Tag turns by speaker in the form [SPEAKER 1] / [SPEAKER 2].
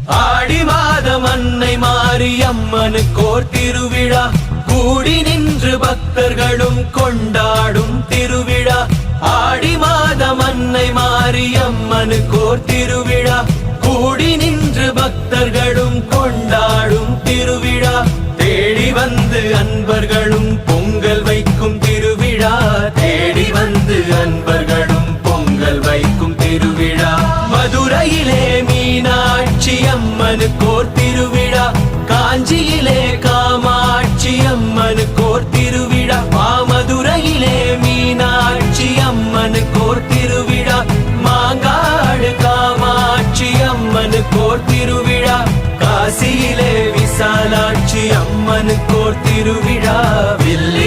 [SPEAKER 1] ஆடி மாதம் அன்னை மாரியம்மனுக்கோர் திருவிழா, கூடி நின்று பக்தர்களும் கொண்டாடும் திருவிழா. ஆடி மாதம் அன்னை மாரியம்மனுக்கோர் திருவிழா, கூடி நின்று பக்தர்களும் கொண்டாடும் திருவிழா. தேடி வந்து அன்பர்களும் பொங்கல் வைக்கும் திருவிழா, தேடி வந்து அன்பர்களும் பொங்கல் வைக்கும் திருவிழா. மதுரையிலே மீனாட்சி அம்மனுக்கோர் திருவிழா, காஞ்சியிலே காமாட்சி அம்மனுக்கோர் திருவிழா. மாமதுரையிலே மீனாட்சி அம்மனுக்கோர் திருவிழா, மாங்காடு காமாட்சி அம்மனுக்கோர் திருவிழா. காசியிலே விசாலாட்சி அம்மனுக்கோர் திருவிழா, வில்லி